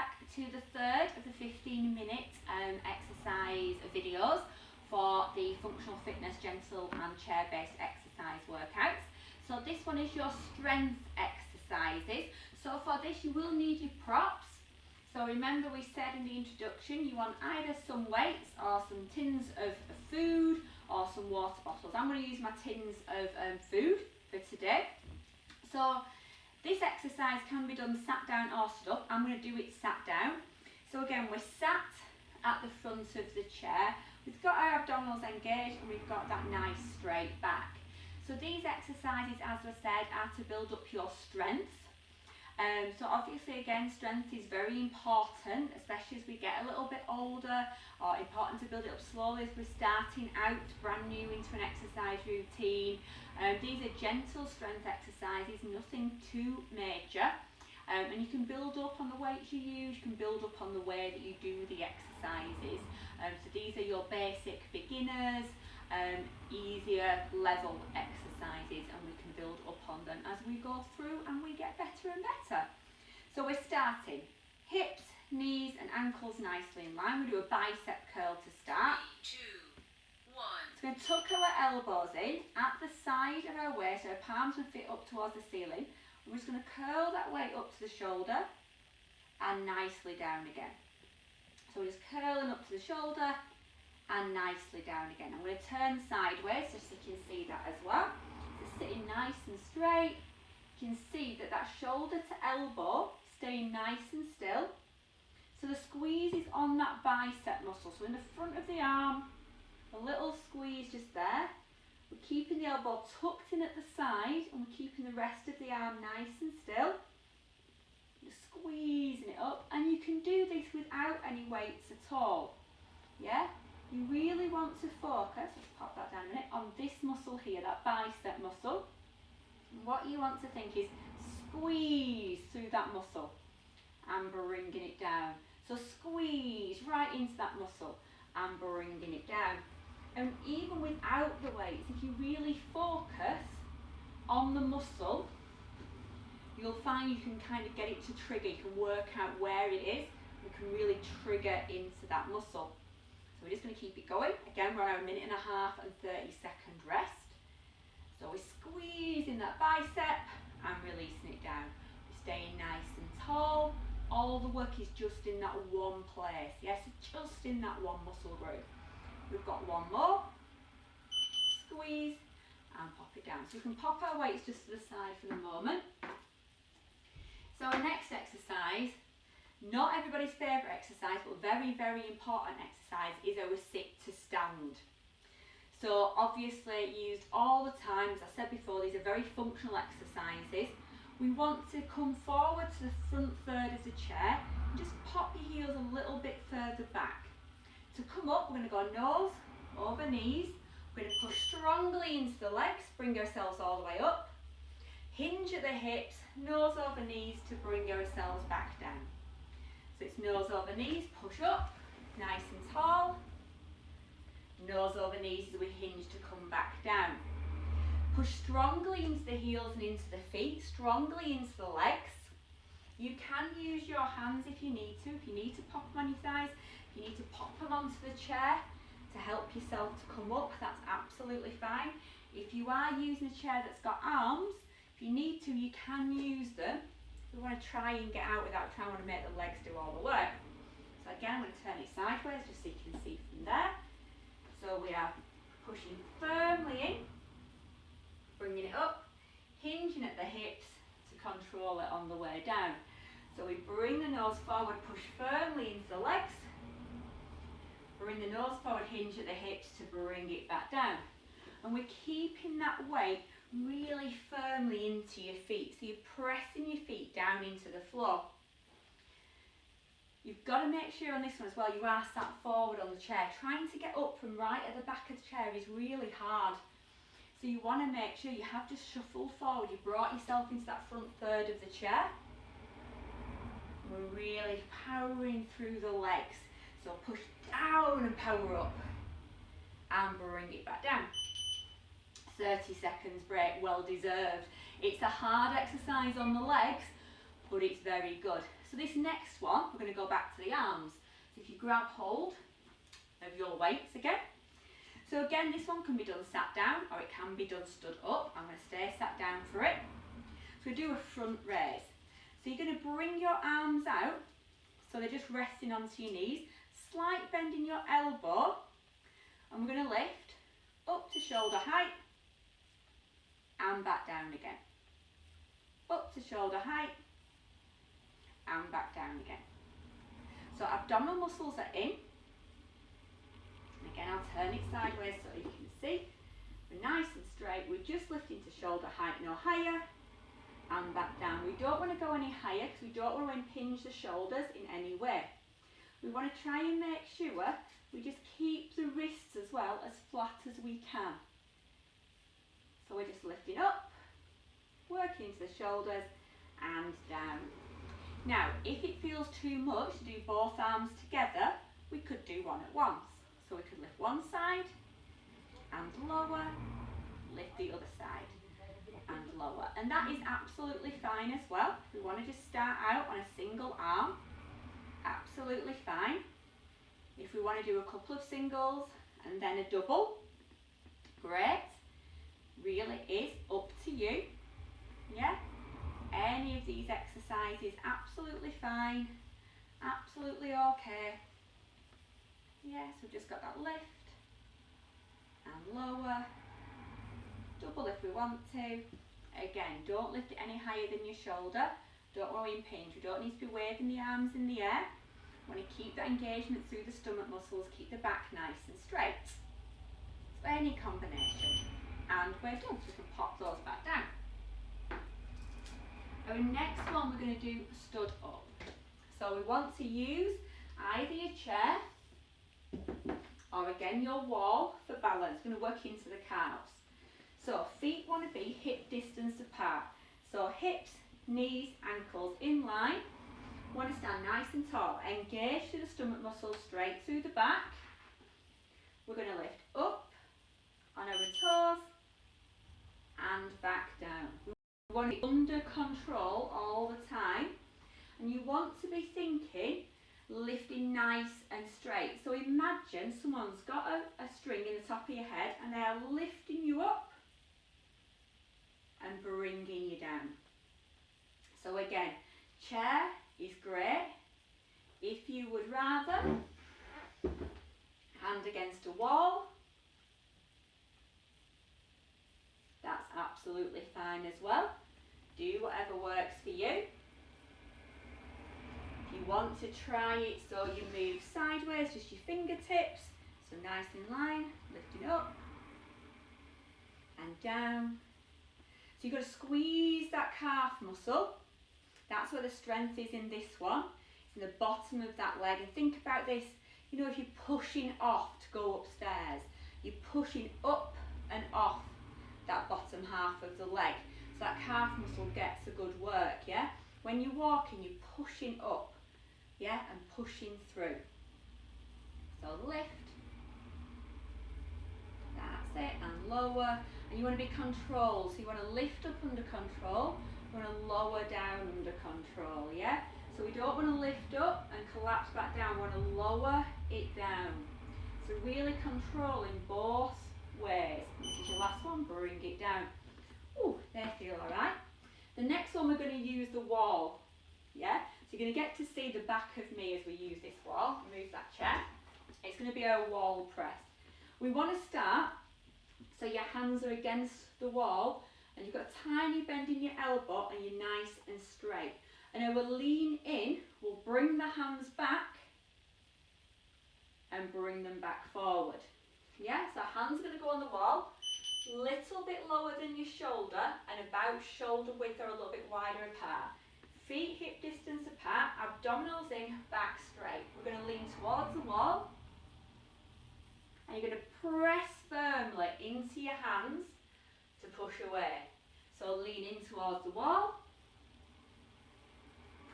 back to the third of the 15-minute exercise videos for the functional fitness gentle and chair-based exercise workouts. So this one is your strength exercises. So for this you will need your props. So remember we said in the introduction you want either some weights or some tins of food or some water bottles. I'm going to use my tins of food for today. So this exercise can be done sat down or stood up. I'm going to do it sat down. So again, we're sat at the front of the chair. We've got our abdominals engaged and we've got that nice straight back. So these exercises, as I said, are to build up your strength. So obviously again, strength is very important, especially as we get a little bit older, or important to build it up slowly as we're starting out brand new into an exercise routine. These are gentle strength exercises, nothing too major. And you can build up on the weights you use, you can build up on the way that you do the exercises. So these are your basic beginners, easier level exercises, and we can build up on them as we go through and we get better and better. So we're starting hips, knees and ankles nicely in line. We do a bicep curl to start. 3, 2, 1. So we're going to tuck our elbows in at the side of our waist, our palms and feet up towards the ceiling. We're just going to curl that weight up to the shoulder and nicely down again. So we're just curling up to the shoulder and nicely down again. I'm going to turn sideways just so you can see that as well. So sitting nice and straight. You can see that that shoulder to elbow staying nice and still. So the squeeze is on that bicep muscle. So in the front of the arm, a little squeeze just there. We're keeping the elbow tucked in at the side and we're keeping the rest of the arm nice and still. Just squeezing it up, and you can do this without any weights at all. Yeah? You really want to focus, let's pop that down a minute, on this muscle here, that bicep muscle. And what you want to think is squeeze through that muscle and bringing it down. So squeeze right into that muscle and bringing it down. And even without the weights, if you really focus on the muscle, you'll find you can kind of get it to trigger. You can work out where it is. You can really trigger into that muscle. So we're just going to keep it going. Again, we're on a 1.5 minutes and 30-second rest. So we're squeezing that bicep and releasing it down. We're staying nice and tall. All the work is just in that one place. Yes, just in that one muscle group. We've got one more. Squeeze and pop it down. So we can pop our weights just to the side for the moment. So our next exercise, not everybody's favourite exercise, but very, very important exercise, is our sit to stand. So obviously used all the time, as I said before, these are very functional exercises. We want to come forward to the front third of the chair and just pop your heels a little bit further back. To come up, we're going to go nose over knees. We're going to push strongly into the legs, bring ourselves all the way up. Hinge at the hips, nose over knees to bring ourselves back down. So it's nose over knees, push up, nice and tall. Nose over knees as we hinge to come back down. Push strongly into the heels and into the feet, strongly into the legs. You can use your hands if you need to. If you need to pop them on your thighs, if you need to pop them onto the chair to help yourself to come up, that's absolutely fine. If you are using a chair that's got arms, if you need to, you can use them. If you want to try and get out without trying to make the legs do all the work. So again, I'm going to turn it sideways just so you can see from there. So we are pushing firmly in, bringing it up, hinging at the hips to control it on the way down. So we bring the nose forward, push firmly into the legs, bring the nose forward, hinge at the hips to bring it back down. And we're keeping that weight really firmly into your feet. So you're pressing your feet down into the floor. You've got to make sure on this one as well, you are sat forward on the chair. Trying to get up from right at the back of the chair is really hard. So you want to make sure you have just shuffled forward. You brought yourself into that front third of the chair. We're really powering through the legs. So push down and power up. And bring it back down. 30 seconds break, well deserved. It's a hard exercise on the legs, but it's very good. So this next one, we're going to go back to the arms. So if you grab hold of your weights again. So again, this one can be done sat down or it can be done stood up. I'm going to stay sat down for it. So we do a front raise. So you're going to bring your arms out so they're just resting onto your knees. Slight bend in your elbow, and we're going to lift up to shoulder height and back down again. Up to shoulder height and back down again. So abdominal muscles are in. And again, I'll turn it sideways so you can see. We're nice and straight. We're just lifting to shoulder height, no higher, and back down. We don't want to go any higher because we don't want to impinge the shoulders in any way. We want to try and make sure we just keep the wrists as well as flat as we can. So we're just lifting up, working into the shoulders and down. Now, if it feels too much to do both arms together, we could do one at once. So we could lift one side and lower, lift the other side and lower. And that is absolutely fine as well. If we want to just start out on a single arm, absolutely fine. If we want to do a couple of singles and then a double, great. Really is up to you. Yeah? Any of these exercises, absolutely fine. Absolutely okay. Yes, we've just got that lift and lower. Double if we want to. Again, don't lift it any higher than your shoulder. Don't want to impinge. We don't need to be waving the arms in the air. We want to keep that engagement through the stomach muscles, keep the back nice and straight. So any combination. And we're done, so we can pop those back down. Our next one we're going to do stood up. So we want to use either your chair or again your wall for balance. We're going to work into the calves. So feet want to be hip distance apart. So hips, knees, ankles in line. Want to stand nice and tall. Engage through the stomach muscles straight through the back. We're going to lift up on our toes and back down. We want to be under control all the time. And you want to be thinking, lifting nice and straight. So imagine someone's got a string in the top of your head and they're lifting you up and bringing you down. So again, chair is great. If you would rather, hand against a wall, that's absolutely fine as well. Do whatever works for you. If you want to try it so you move sideways, just your fingertips, so nice in line, lifting up and down. So you've got to squeeze that calf muscle. That's where the strength is in this one. It's in the bottom of that leg. And think about this, you know, if you're pushing off to go upstairs, you're pushing up and off that bottom half of the leg. So that calf muscle gets a good work, yeah? When you're walking, you're pushing up, yeah, and pushing through. So lift. That's it, and lower. And you want to be controlled. So you want to lift up under control. You want to lower down under control, yeah? So we don't want to lift up and collapse back down. We want to lower it down. So really controlling both ways. This is your last one, bring it down. Ooh, they feel alright. The next one we're going to use the wall, yeah? So you're going to get to see the back of me as we use this wall. Move that chair. It's going to be our wall press. We want to start so your hands are against the wall and you've got a tiny bend in your elbow and you're nice and straight. And then we'll lean in, we'll bring the hands back and bring them back forward. Yeah, so hands are going to go on the wall, little bit lower than your shoulder and about shoulder width or a little bit wider apart. Feet hip distance apart, abdominals in, back straight. We're going to lean towards the wall and you're going to press firmly into your hands to push away. So lean in towards the wall,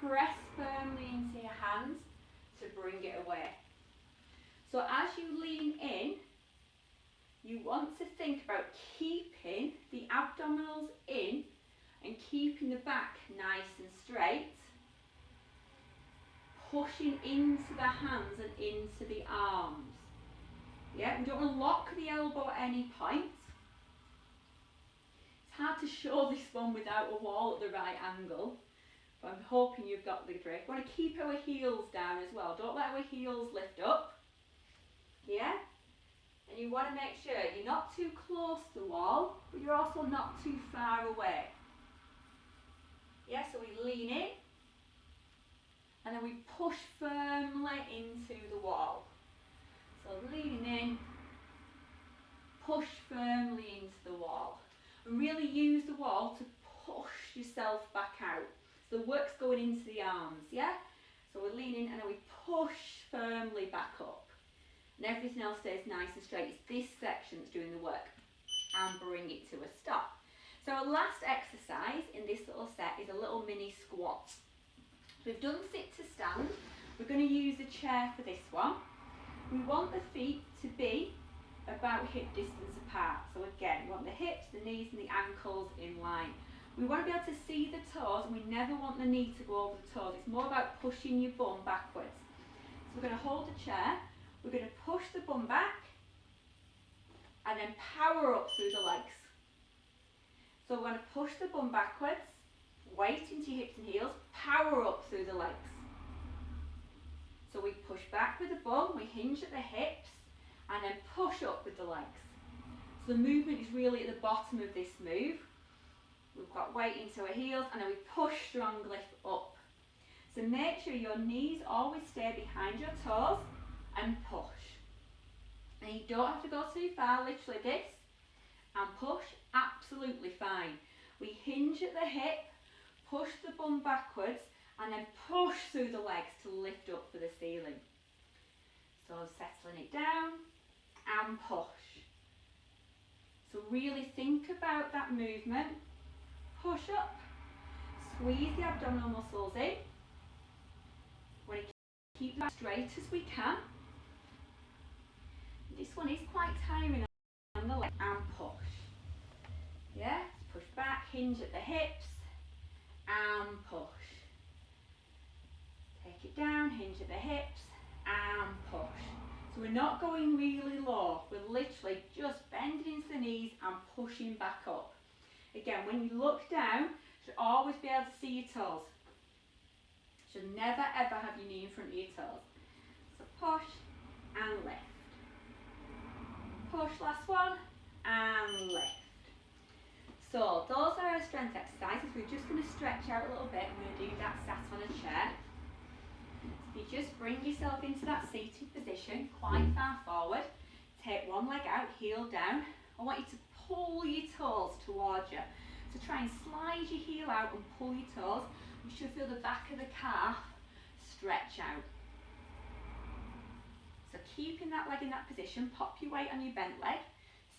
press firmly into your hands to bring it away. So as you lean in, you want to think about keeping the abdominals in and keeping the back nice and straight. pushing into the hands and into the arms. Yeah, we don't want to lock the elbow at any point. It's hard to show this one without a wall at the right angle, but I'm hoping you've got the drift. We want to keep our heels down as well. Don't let our heels lift up. Yeah? And you want to make sure you're not too close to the wall, but you're also not too far away. Yeah, so we lean in, and then we push firmly into the wall. So leaning in, push firmly into the wall. And really use the wall to push yourself back out. So the work's going into the arms, yeah? So we're leaning and then we push firmly back up. And everything else stays nice and straight. It's this section that's doing the work. And bring it to a stop. So our last exercise in this little set is a little mini squat. So we've done sit to stand. We're going to use a chair for this one. We want the feet to be about hip distance apart. So again, we want the hips, the knees and the ankles in line. We want to be able to see the toes, and we never want the knee to go over the toes. It's more about pushing your bum backwards. So we're going to hold the chair. We're going to push the bum back and then power up through the legs. So we're going to push the bum backwards, weight into your hips and heels, power up through the legs. So we push back with the bum, we hinge at the hips, and then push up with the legs. So the movement is really at the bottom of this move. We've got weight into our heels, and then we push strongly up. So make sure your knees always stay behind your toes, and push. And you don't have to go too far, literally this, and push, absolutely fine. We hinge at the hip, push the bum backwards, and then push through the legs to lift up for the ceiling. So settling it down, and push. So really think about that movement. Push up, squeeze the abdominal muscles in. We want to keep that straight as we can. This one is quite tiring on the leg, and push. Yeah, push back, hinge at the hips, and push. Take it down, hinge at the hips, and push. So we're not going really low, we're literally just bending into the knees and pushing back up. Again, when you look down, you should always be able to see your toes. You should never ever have your knee in front of your toes. So push and lift. Push, last one, and lift. So those are our strength exercises. We're just going to stretch out a little bit. I'm going to do that sat on a chair. So you just bring yourself into that seated position, quite far forward. Take one leg out, heel down. I want you to pull your toes towards you. So try and slide your heel out and pull your toes. You should feel the back of the calf stretch out. So keeping that leg in that position, pop your weight on your bent leg,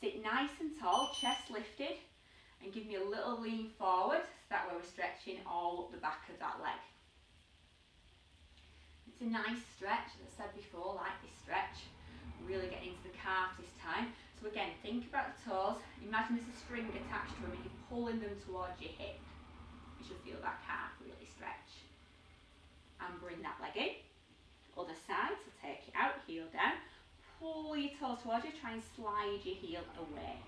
sit nice and tall, chest lifted, and give me a little lean forward, so that way we're stretching all up the back of that leg. It's a nice stretch, as I said before, like this stretch. Really get into the calves this time. So again, think about the toes, imagine there's a string attached to them and you're pulling them towards your hip. You should feel that calf really stretch. And bring that leg in. Other side, so take it out, heel down, pull your toes towards you, try and slide your heel away.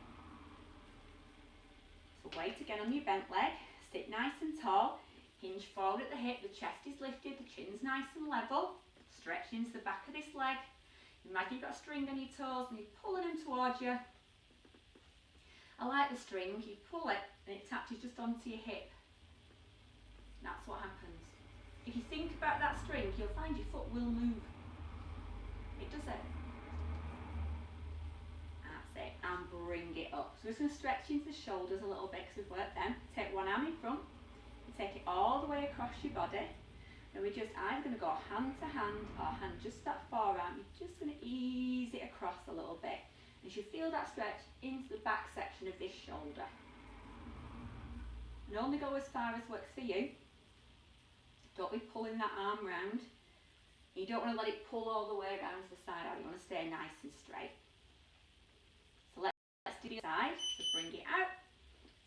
So weight again on your bent leg, sit nice and tall, hinge forward at the hip, the chest is lifted, the chin's nice and level, stretch into the back of this leg. Imagine you've got a string on your toes and you're pulling them towards you. I like the string, you pull it and it attaches just onto your hip. That's what happens. If you think about that string, you'll find your foot will move. It does it. That's it. And bring it up. So we're just going to stretch into the shoulders a little bit because we've worked them. Take one arm in front. And take it all the way across your body. And we're just either going to go hand to hand or hand just that forearm. You're just going to ease it across a little bit. And you should feel that stretch into the back section of this shoulder. And only go as far as works for you. Don't be pulling that arm round. You don't want to let it pull all the way around to the side out. You want to stay nice and straight. So let's do the side. So bring it out.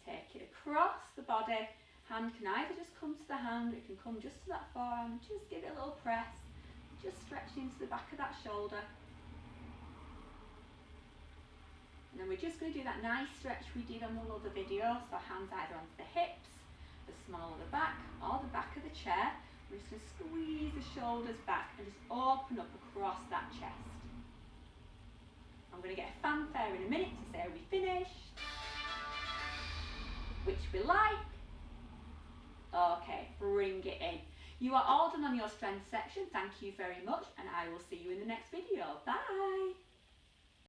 Take it across the body Hand can either just come to the hand, it can come just to that forearm, just give it a little press, just stretching into the back of that shoulder. And then we're just going to do that nice stretch we did on the other video, so hands either onto the hips, the small of the back, or the back of the chair. We're just going to squeeze the shoulders back and just open up across that chest. I'm going to get a fanfare in a minute to say we finished, which we like. Okay, bring it in. You are all done on your strength section. Thank you very much, and I will see you in the next video. Bye.